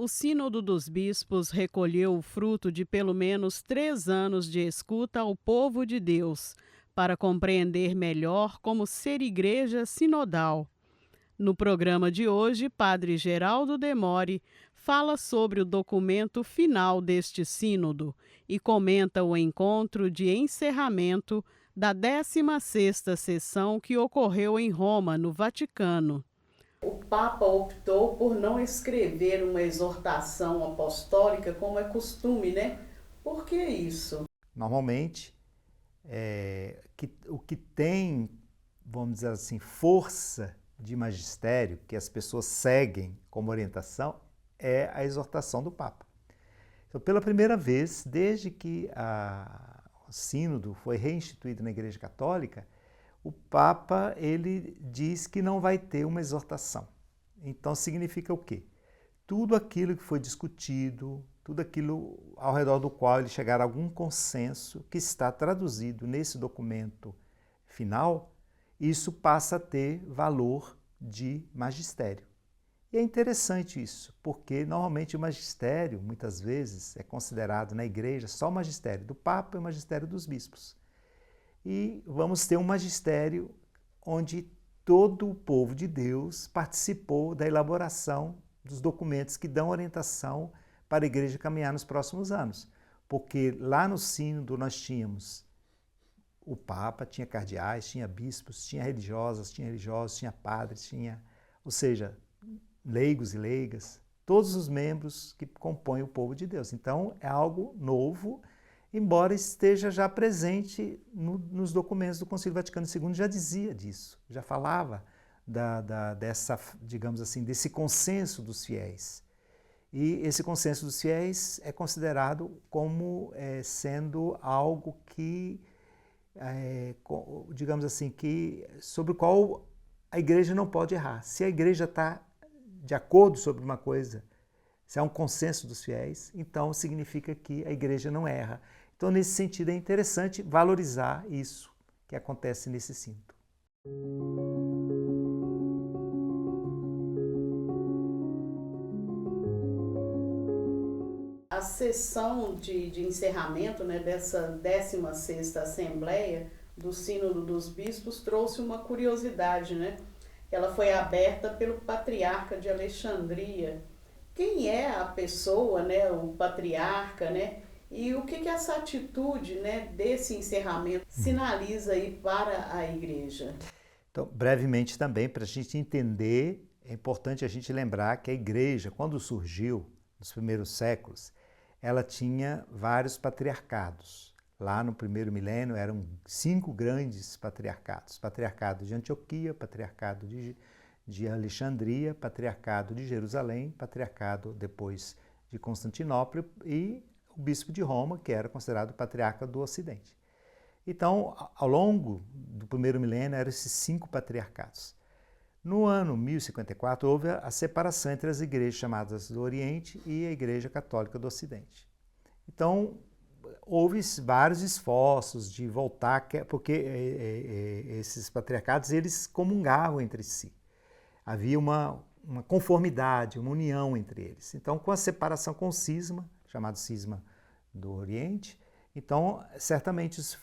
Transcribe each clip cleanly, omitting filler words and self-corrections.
O Sínodo dos Bispos recolheu o fruto de pelo menos 3 anos de escuta ao povo de Deus, para compreender melhor como ser igreja sinodal. No programa de hoje, Padre Geraldo Demore fala sobre o documento final deste sínodo e comenta o encontro de encerramento da 16ª sessão que ocorreu em Roma, no Vaticano. O Papa optou por não escrever uma exortação apostólica como é costume, né? Por que isso? Normalmente, o que tem, vamos dizer assim, força de magistério, que as pessoas seguem como orientação, é a exortação do Papa. Então, pela primeira vez, desde que o sínodo foi reinstituído na Igreja Católica, o Papa ele diz que não vai ter uma exortação. Então significa o quê? Tudo aquilo que foi discutido, tudo aquilo ao redor do qual ele chegar a algum consenso que está traduzido nesse documento final, isso passa a ter valor de magistério. E é interessante isso, porque normalmente o magistério, muitas vezes, é considerado na igreja só o magistério do Papa e o magistério dos bispos. E vamos ter um magistério onde todo o povo de Deus participou da elaboração dos documentos que dão orientação para a igreja caminhar nos próximos anos. Porque lá no sínodo nós tínhamos o Papa, tinha cardeais, tinha bispos, tinha religiosas, tinha religiosos, tinha padres, ou seja, leigos e leigas, todos os membros que compõem o povo de Deus. Então é algo novo, embora esteja já presente nos documentos do Concílio Vaticano II, já dizia disso, já falava dessa, digamos assim, desse consenso dos fiéis. E esse consenso dos fiéis é considerado como sendo algo que, digamos assim, sobre o qual a igreja não pode errar. Se a igreja está de acordo sobre uma coisa, se há um consenso dos fiéis, então significa que a igreja não erra. Então, nesse sentido, é interessante valorizar isso que acontece nesse sínodo. A sessão de encerramento, né, dessa 16ª Assembleia do Sínodo dos Bispos trouxe uma curiosidade, né? Ela foi aberta pelo Patriarca de Alexandria. Quem é a pessoa, né, o patriarca, né? E o que essa atitude, né, desse encerramento sinaliza aí para a igreja? Então, brevemente também, para a gente entender, é importante a gente lembrar que a igreja, quando surgiu, nos primeiros séculos, ela tinha vários patriarcados. Lá no primeiro milênio eram 5 grandes patriarcados. Patriarcado de Antioquia, patriarcado de Alexandria, patriarcado de Jerusalém, patriarcado depois de Constantinopla e o bispo de Roma, que era considerado patriarca do Ocidente. Então, ao longo do primeiro milênio, eram esses 5 patriarcados. No ano 1054, houve a separação entre as igrejas chamadas do Oriente e a Igreja Católica do Ocidente. Então, houve vários esforços de voltar, porque esses patriarcados, eles comungavam entre si. Havia uma conformidade, uma união entre eles. Então, com a separação com o cisma, chamado cisma do Oriente, então, certamente isso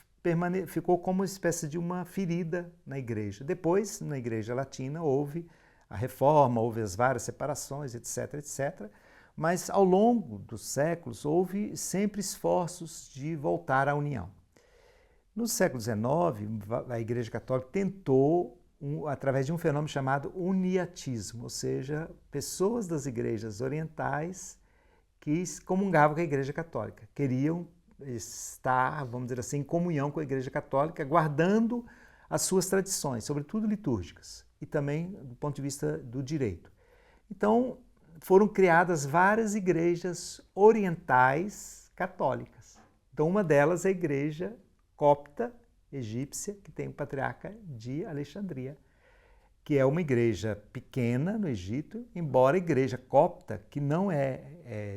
ficou como uma espécie de uma ferida na igreja. Depois, na igreja latina, houve a reforma, houve as várias separações, etc., etc., mas ao longo dos séculos houve sempre esforços de voltar à união. No século XIX, a Igreja Católica tentou, através de um fenômeno chamado uniatismo, ou seja, pessoas das igrejas orientais que comungavam com a Igreja Católica, queriam estar, vamos dizer assim, em comunhão com a Igreja Católica, guardando as suas tradições, sobretudo litúrgicas, e também do ponto de vista do direito. Então, foram criadas várias igrejas orientais católicas. Então, uma delas é a igreja copta egípcia, que tem o patriarca de Alexandria, que é uma igreja pequena no Egito, embora a igreja copta, que não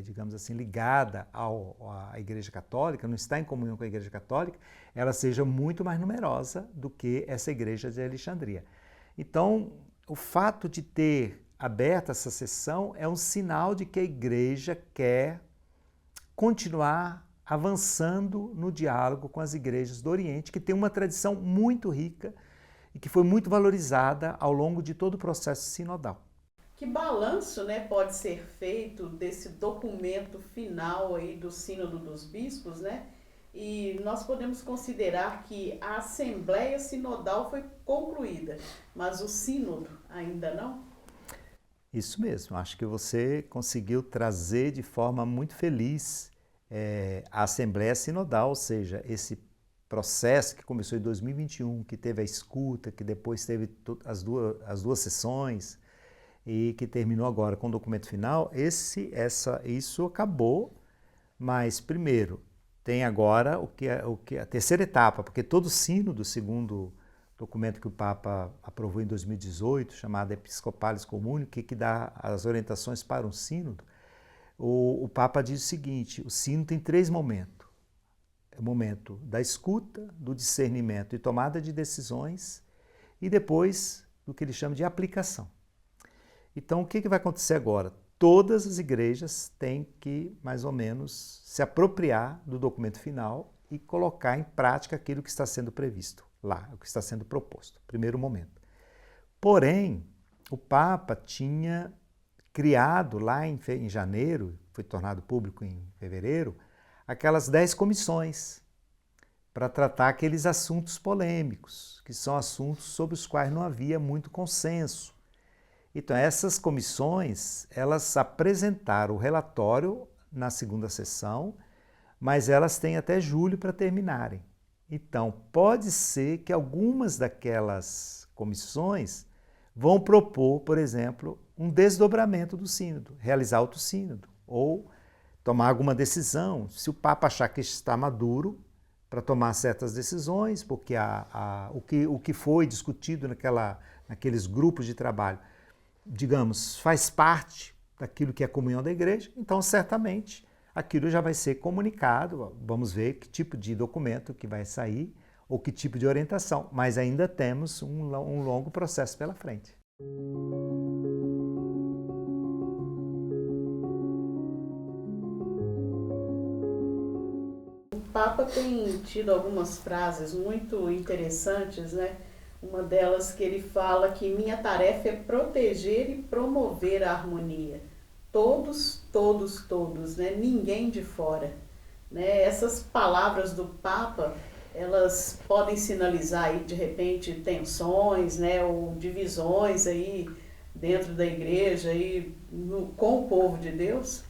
digamos assim, ligada à igreja católica, não está em comunhão com a igreja católica, ela seja muito mais numerosa do que essa igreja de Alexandria. Então, o fato de ter aberta essa sessão é um sinal de que a igreja quer continuar avançando no diálogo com as igrejas do Oriente, que tem uma tradição muito rica e que foi muito valorizada ao longo de todo o processo sinodal. Que balanço, né, pode ser feito desse documento final aí do Sínodo dos Bispos, né? E nós podemos considerar que a Assembleia Sinodal foi concluída, mas o Sínodo ainda não? Isso mesmo, acho que você conseguiu trazer de forma muito feliz a Assembleia Sinodal, ou seja, esse processo que começou em 2021, que teve a escuta, que depois teve as duas sessões, e que terminou agora com o documento final, isso acabou, mas primeiro tem agora a terceira etapa, porque todo sínodo, segundo documento que o Papa aprovou em 2018, chamado Episcopalis Communio, que dá as orientações para um sínodo, o Papa diz o seguinte: o sínodo tem 3 momentos. O momento da escuta, do discernimento e tomada de decisões, e depois do que ele chama de aplicação. Então, o que vai acontecer agora? Todas as igrejas têm que, mais ou menos, se apropriar do documento final e colocar em prática aquilo que está sendo previsto lá, o que está sendo proposto, primeiro momento. Porém, o Papa tinha criado lá em janeiro, foi tornado público em fevereiro, aquelas 10 comissões para tratar aqueles assuntos polêmicos, que são assuntos sobre os quais não havia muito consenso. Então, essas comissões, elas apresentaram o relatório na segunda sessão, mas elas têm até julho para terminarem. Então, pode ser que algumas daquelas comissões vão propor, por exemplo, um desdobramento do sínodo, realizar outro sínodo, ou tomar alguma decisão, se o Papa achar que está maduro para tomar certas decisões, porque o que foi discutido naqueles grupos de trabalho, digamos, faz parte daquilo que é a comunhão da igreja, então certamente aquilo já vai ser comunicado, vamos ver que tipo de documento que vai sair ou que tipo de orientação, mas ainda temos um longo processo pela frente. O Papa tem tido algumas frases muito interessantes, né? Uma delas que ele fala que minha tarefa é proteger e promover a harmonia. Todos, todos, todos, né? Ninguém de fora. Né? Essas palavras do Papa, elas podem sinalizar aí, de repente, tensões, né? Ou divisões aí dentro da igreja, aí, com o povo de Deus?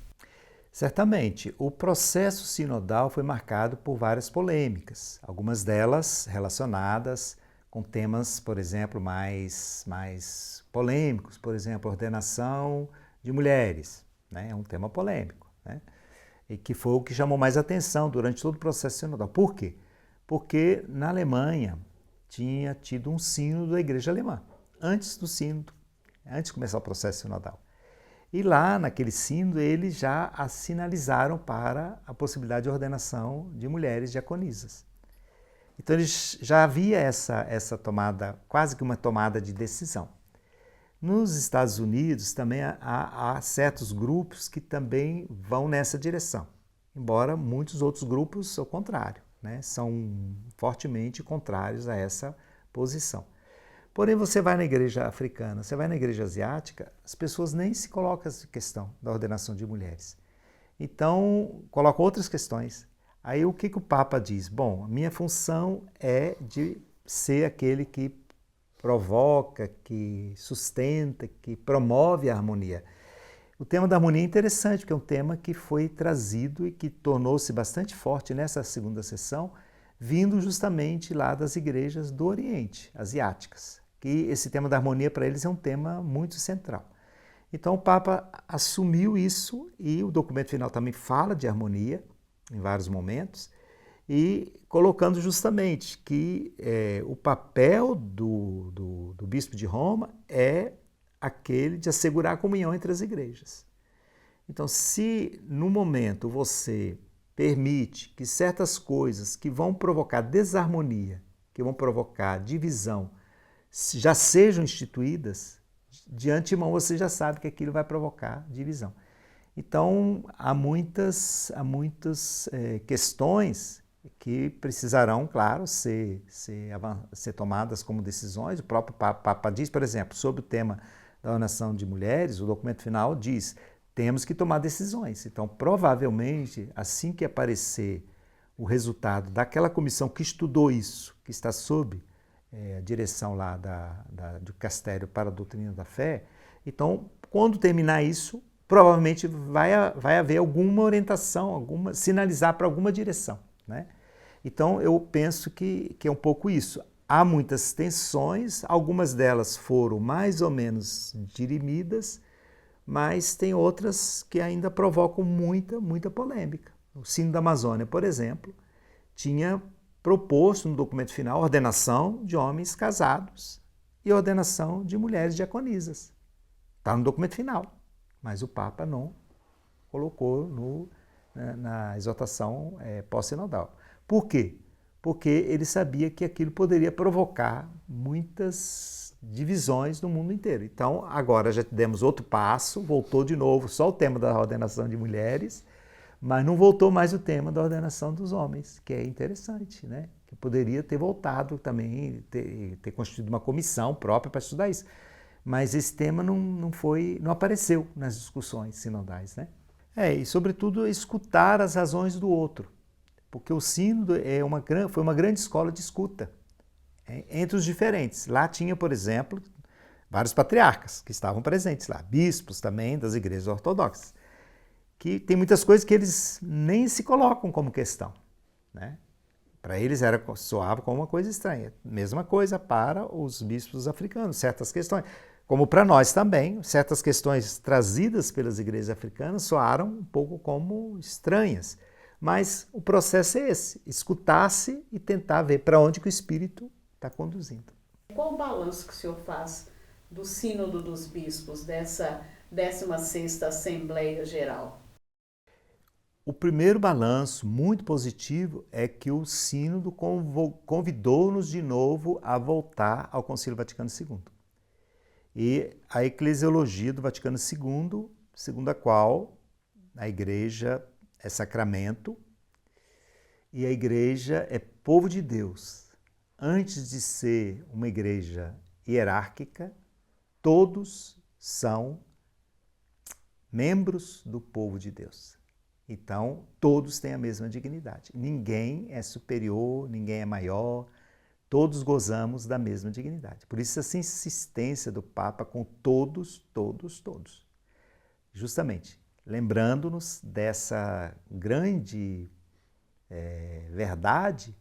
Certamente, o processo sinodal foi marcado por várias polêmicas, algumas delas relacionadas com temas, por exemplo, mais polêmicos, por exemplo, ordenação de mulheres, né? É um tema polêmico, né? E que foi o que chamou mais atenção durante todo o processo sinodal. Por quê? Porque na Alemanha tinha tido um sínodo da igreja alemã, antes do sínodo, antes de começar o processo sinodal. E lá, naquele sínodo, eles já sinalizaram para a possibilidade de ordenação de mulheres diaconisas. Então, já havia essa tomada, quase que uma tomada de decisão. Nos Estados Unidos também há certos grupos que também vão nessa direção, embora muitos outros grupos, ao contrário, né, são fortemente contrários a essa posição. Porém, você vai na igreja africana, você vai na igreja asiática, as pessoas nem se colocam essa questão da ordenação de mulheres. Então, colocam outras questões. Aí o que o Papa diz? Bom, a minha função é de ser aquele que provoca, que sustenta, que promove a harmonia. O tema da harmonia é interessante, porque é um tema que foi trazido e que tornou-se bastante forte nessa segunda sessão, vindo justamente lá das igrejas do Oriente, asiáticas, que esse tema da harmonia para eles é um tema muito central. Então o Papa assumiu isso e o documento final também fala de harmonia em vários momentos e colocando justamente que o papel do bispo de Roma é aquele de assegurar a comunhão entre as igrejas. Então, se no momento você permite que certas coisas que vão provocar desarmonia, que vão provocar divisão, já sejam instituídas, de antemão você já sabe que aquilo vai provocar divisão. Então, há muitas questões que precisarão, claro, ser tomadas como decisões. O próprio Papa diz, por exemplo, sobre o tema da ordenação de mulheres, o documento final diz, temos que tomar decisões. Então, provavelmente, assim que aparecer o resultado daquela comissão que estudou isso, que está sob a direção lá do Castério para a Doutrina da Fé, então, quando terminar isso, provavelmente vai haver alguma orientação, sinalizar para alguma direção, né? Então, eu penso que é um pouco isso. Há muitas tensões, algumas delas foram mais ou menos dirimidas, mas tem outras que ainda provocam muita polêmica. O Sínodo da Amazônia, por exemplo, tinha proposto no documento final ordenação de homens casados e ordenação de mulheres diaconisas. Está no documento final, mas o Papa não colocou na exortação pós-sinodal. Por quê? Porque ele sabia que aquilo poderia provocar muitas divisões no mundo inteiro. Então, agora já demos outro passo, voltou de novo só o tema da ordenação de mulheres, mas não voltou mais o tema da ordenação dos homens, que é interessante, né? Que poderia ter voltado também, ter constituído uma comissão própria para estudar isso. Mas esse tema não apareceu nas discussões sinodais, né? E sobretudo escutar as razões do outro, porque o sínodo foi uma grande escola de escuta entre os diferentes. Lá tinha, por exemplo, vários patriarcas que estavam presentes lá, bispos também das igrejas ortodoxas, que tem muitas coisas que eles nem se colocam como questão, né? Para eles soava como uma coisa estranha. Mesma coisa para os bispos africanos, certas questões. Como para nós também, certas questões trazidas pelas igrejas africanas soaram um pouco como estranhas. Mas o processo é esse, escutar-se e tentar ver para onde que o Espírito está conduzindo. Qual o balanço que o senhor faz do Sínodo dos Bispos, dessa 16ª Assembleia Geral? O primeiro balanço, muito positivo, é que o Sínodo convidou-nos de novo a voltar ao Concílio Vaticano II. E a eclesiologia do Vaticano II, segundo a qual a Igreja é sacramento e a Igreja é povo de Deus. Antes de ser uma igreja hierárquica, todos são membros do povo de Deus. Então, todos têm a mesma dignidade. Ninguém é superior, ninguém é maior, todos gozamos da mesma dignidade. Por isso, essa insistência do Papa com todos. Justamente, lembrando-nos dessa grande verdade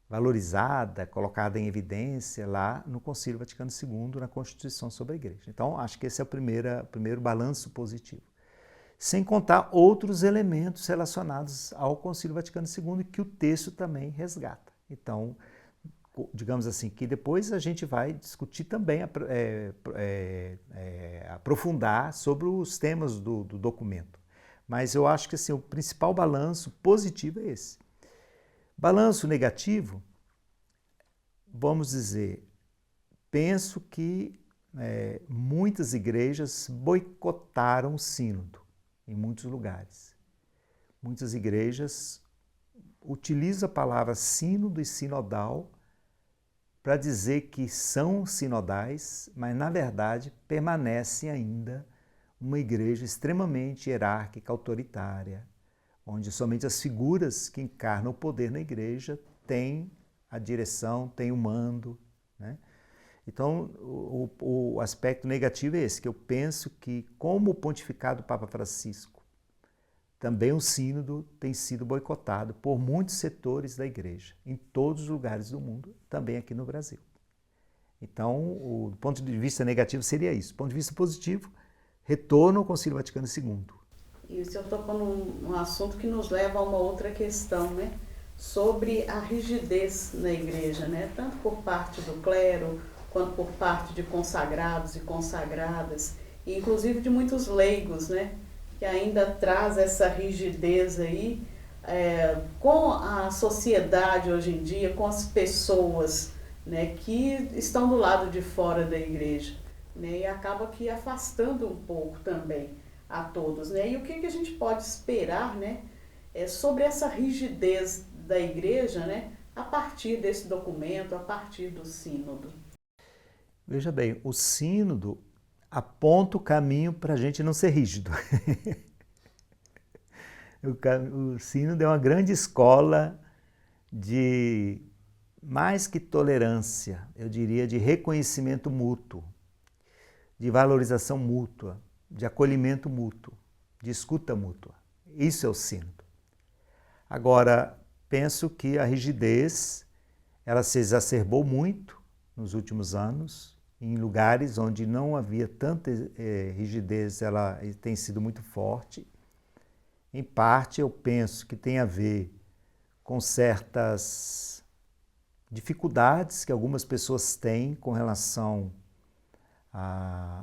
valorizada, colocada em evidência lá no Concílio Vaticano II, na Constituição sobre a Igreja. Então, acho que esse é o primeiro balanço positivo. Sem contar outros elementos relacionados ao Concílio Vaticano II que o texto também resgata. Então, digamos assim, que depois a gente vai discutir também, aprofundar sobre os temas do documento. Mas eu acho que assim, o principal balanço positivo é esse. Balanço negativo, vamos dizer, penso que muitas igrejas boicotaram o sínodo em muitos lugares. Muitas igrejas utilizam a palavra sínodo e sinodal para dizer que são sinodais, mas na verdade permanece ainda uma igreja extremamente hierárquica, autoritária, onde somente as figuras que encarnam o poder na igreja têm a direção, têm o mando, né? Então, o aspecto negativo é esse, que eu penso que, como o pontificado do Papa Francisco, também o sínodo tem sido boicotado por muitos setores da igreja, em todos os lugares do mundo, também aqui no Brasil. Então, do ponto de vista negativo seria isso. Do ponto de vista positivo, retorno ao Concílio Vaticano II. E o senhor tocou num assunto que nos leva a uma outra questão, né? Sobre a rigidez na igreja, né? Tanto por parte do clero, quanto por parte de consagrados e consagradas, e inclusive de muitos leigos, né? Que ainda traz essa rigidez aí com a sociedade hoje em dia, com as pessoas, né? Que estão do lado de fora da igreja. né? E acaba que afastando um pouco também a todos, né? E o que a gente pode esperar, né, sobre essa rigidez da igreja, né, a partir desse documento, a partir do sínodo? Veja bem, o sínodo aponta o caminho para a gente não ser rígido. O sínodo é uma grande escola de, mais que tolerância, eu diria de reconhecimento mútuo, de valorização mútua, de acolhimento mútuo, de escuta mútua. Isso é o sínodo. Agora, penso que a rigidez, ela se exacerbou muito nos últimos anos, em lugares onde não havia tanta rigidez, ela tem sido muito forte. Em parte, eu penso que tem a ver com certas dificuldades que algumas pessoas têm com relação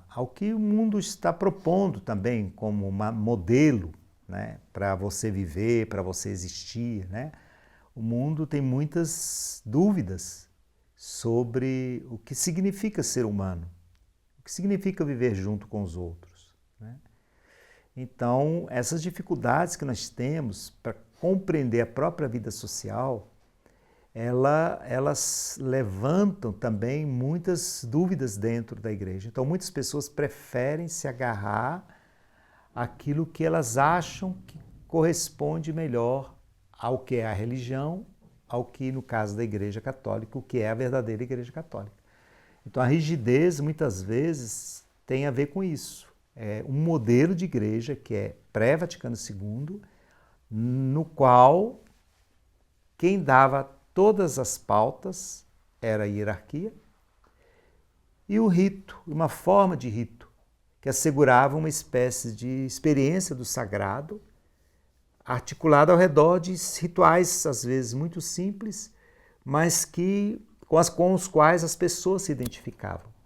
ao que o mundo está propondo também como modelo, né, para você viver, para você existir, né? O mundo tem muitas dúvidas sobre o que significa ser humano, o que significa viver junto com os outros, né? Então, essas dificuldades que nós temos para compreender a própria vida social, elas levantam também muitas dúvidas dentro da igreja. Então, muitas pessoas preferem se agarrar àquilo que elas acham que corresponde melhor ao que é a religião, ao que, no caso da Igreja Católica, o que é a verdadeira Igreja Católica. Então, a rigidez, muitas vezes, tem a ver com isso. É um modelo de igreja que é pré-Vaticano II, no qual quem dava todas as pautas era a hierarquia e o rito, uma forma de rito, que assegurava uma espécie de experiência do sagrado, articulada ao redor de rituais, às vezes muito simples, mas com os quais as pessoas se identificavam.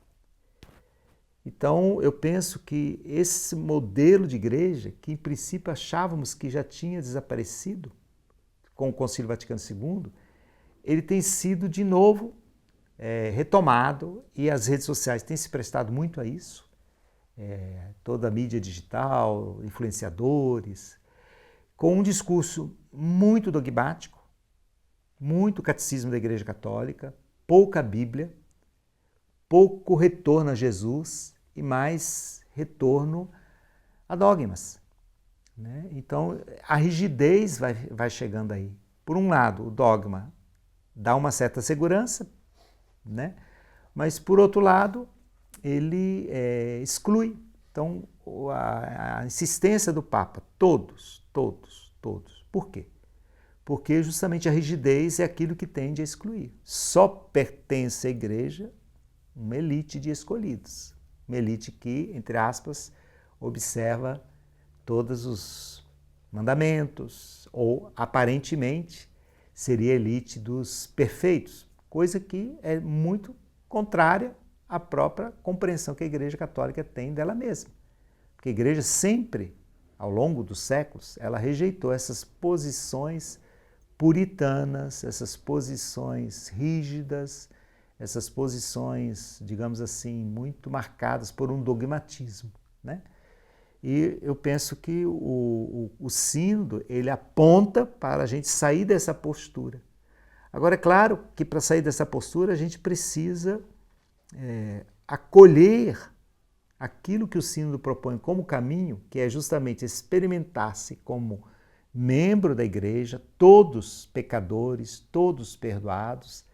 Então, eu penso que esse modelo de igreja, que em princípio achávamos que já tinha desaparecido com o Concílio Vaticano II, ele tem sido de novo retomado e as redes sociais têm se prestado muito a isso. Toda a mídia digital, influenciadores, com um discurso muito dogmático, muito catecismo da Igreja Católica, pouca Bíblia, pouco retorno a Jesus e mais retorno a dogmas, né? Então, a rigidez vai chegando aí. Por um lado, o dogma dá uma certa segurança, né? Mas, por outro lado, ele exclui. Então, a insistência do Papa, todos. Por quê? Porque justamente a rigidez é aquilo que tende a excluir. Só pertence à igreja uma elite de escolhidos. Uma elite que, entre aspas, observa todos os mandamentos, ou aparentemente seria a elite dos perfeitos, coisa que é muito contrária à própria compreensão que a Igreja Católica tem dela mesma. Porque a Igreja sempre, ao longo dos séculos, ela rejeitou essas posições puritanas, essas posições rígidas, essas posições, digamos assim, muito marcadas por um dogmatismo, né? E eu penso que o sínodo, ele aponta para a gente sair dessa postura. Agora, é claro que para sair dessa postura a gente precisa acolher aquilo que o sínodo propõe como caminho, que é justamente experimentar-se como membro da igreja, todos pecadores, todos perdoados,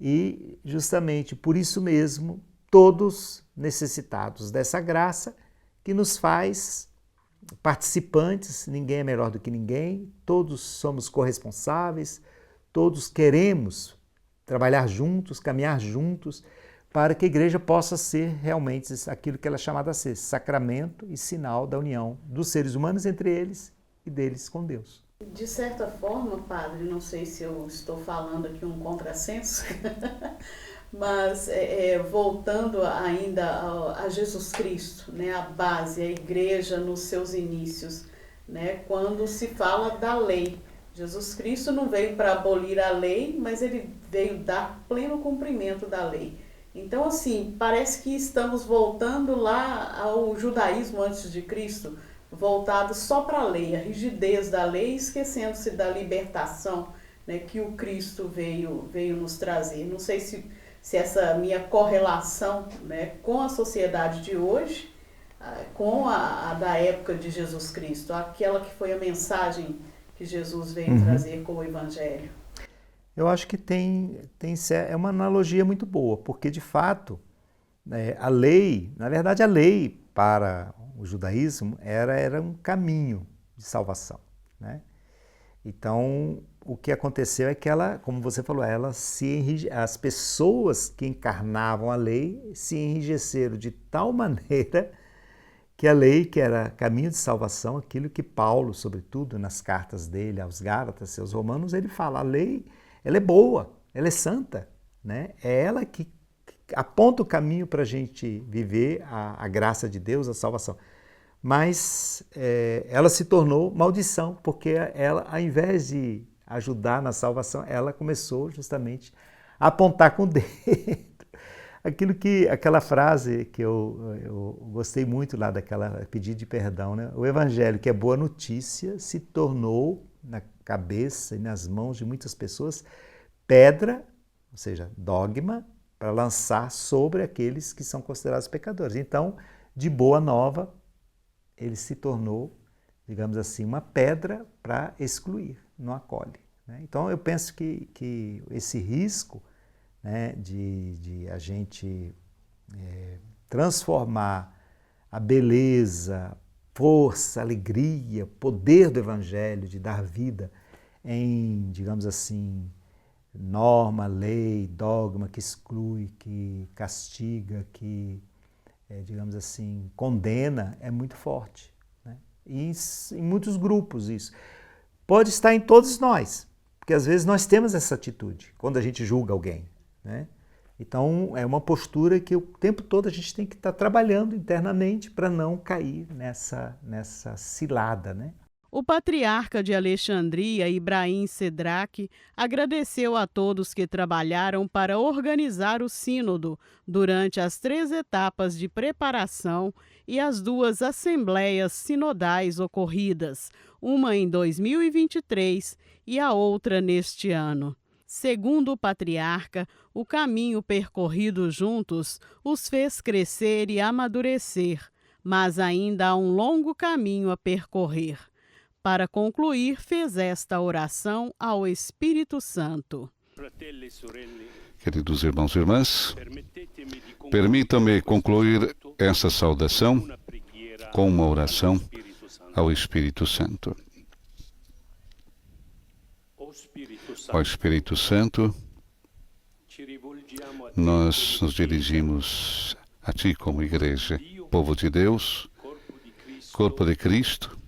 e justamente por isso mesmo, todos necessitados dessa graça que nos faz participantes, ninguém é melhor do que ninguém, todos somos corresponsáveis, todos queremos trabalhar juntos, caminhar juntos, para que a igreja possa ser realmente aquilo que ela é chamada a ser, sacramento e sinal da união dos seres humanos entre eles e deles com Deus. De certa forma, padre, não sei se eu estou falando aqui um contrassenso, mas voltando ainda a Jesus Cristo, né, a base, a igreja nos seus inícios, né, quando se fala da lei. Jesus Cristo não veio para abolir a lei, mas ele veio dar pleno cumprimento da lei. Então, assim, parece que estamos voltando lá ao judaísmo antes de Cristo, voltado só para a lei, a rigidez da lei, esquecendo-se da libertação, né, que o Cristo veio nos trazer. Não sei se essa minha correlação, né, com a sociedade de hoje, com a da época de Jesus Cristo, aquela que foi a mensagem que Jesus veio trazer com o Evangelho. Eu acho que é uma analogia muito boa, porque de fato a lei, na verdade a lei para o judaísmo era um caminho de salvação, né? Então o que aconteceu é que ela, como você falou, as pessoas que encarnavam a lei se enrijeceram de tal maneira que a lei, que era caminho de salvação, aquilo que Paulo, sobretudo nas cartas dele aos Gálatas, seus Romanos, ele fala, a lei, ela é boa, ela é santa, né? É ela que aponta o caminho para a gente viver a graça de Deus, a salvação. Mas ela se tornou maldição, porque ela, ao invés de ajudar na salvação, ela começou justamente a apontar com o dedo. Aquela frase que eu gostei muito lá daquela pedido de perdão, né? O evangelho, que é boa notícia, se tornou na cabeça e nas mãos de muitas pessoas pedra, ou seja, dogma, para lançar sobre aqueles que são considerados pecadores. Então, de boa nova, ele se tornou, digamos assim, uma pedra para excluir, não acolhe, né? Então, eu penso que esse risco, né, de a gente transformar a beleza, força, alegria, poder do Evangelho de dar vida em, digamos assim, norma, lei, dogma que exclui, que castiga, que, digamos assim, condena, é muito forte, né? E em muitos grupos isso. Pode estar em todos nós, porque às vezes nós temos essa atitude quando a gente julga alguém, né? Então, é uma postura que o tempo todo a gente tem que estar trabalhando internamente para não cair nessa cilada, né? O patriarca de Alexandria, Ibrahim Sedraque, agradeceu a todos que trabalharam para organizar o sínodo durante as 3 etapas de preparação e as 2 assembleias sinodais ocorridas, uma em 2023 e a outra neste ano. Segundo o patriarca, o caminho percorrido juntos os fez crescer e amadurecer, mas ainda há um longo caminho a percorrer. Para concluir, fez esta oração ao Espírito Santo. Queridos irmãos e irmãs, permitam-me concluir essa saudação com uma oração ao Espírito Santo. Ó Espírito Santo, nós nos dirigimos a Ti como igreja, povo de Deus, corpo de Cristo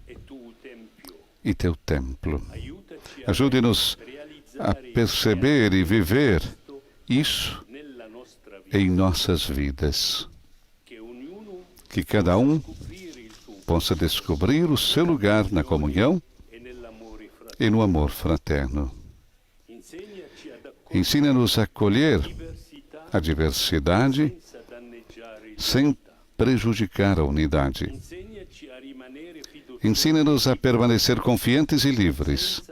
e Teu templo. Ajude-nos a perceber e viver isso em nossas vidas. Que cada um possa descobrir o seu lugar na comunhão e no amor fraterno. Ensina-nos a acolher a diversidade sem prejudicar a unidade. Ensina-nos a permanecer confiantes e livres,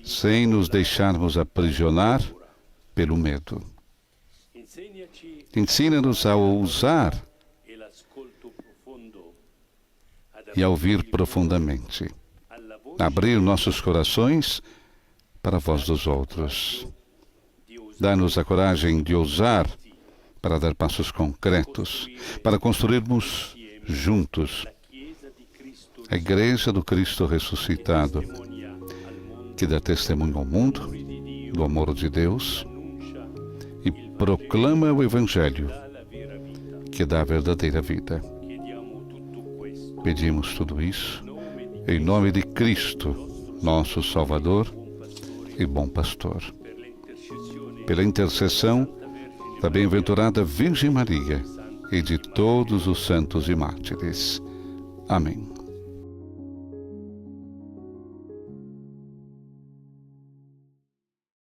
sem nos deixarmos aprisionar pelo medo. Ensina-nos a ousar e a ouvir profundamente, abrir nossos corações para a voz dos outros. Dá-nos a coragem de ousar para dar passos concretos, para construirmos juntos a Igreja do Cristo ressuscitado, que dá testemunho ao mundo do amor de Deus e proclama o Evangelho, que dá a verdadeira vida. Pedimos tudo isso em nome de Cristo, nosso Salvador e bom pastor. Pela intercessão da bem-aventurada Virgem Maria e de todos os santos e mártires. Amém.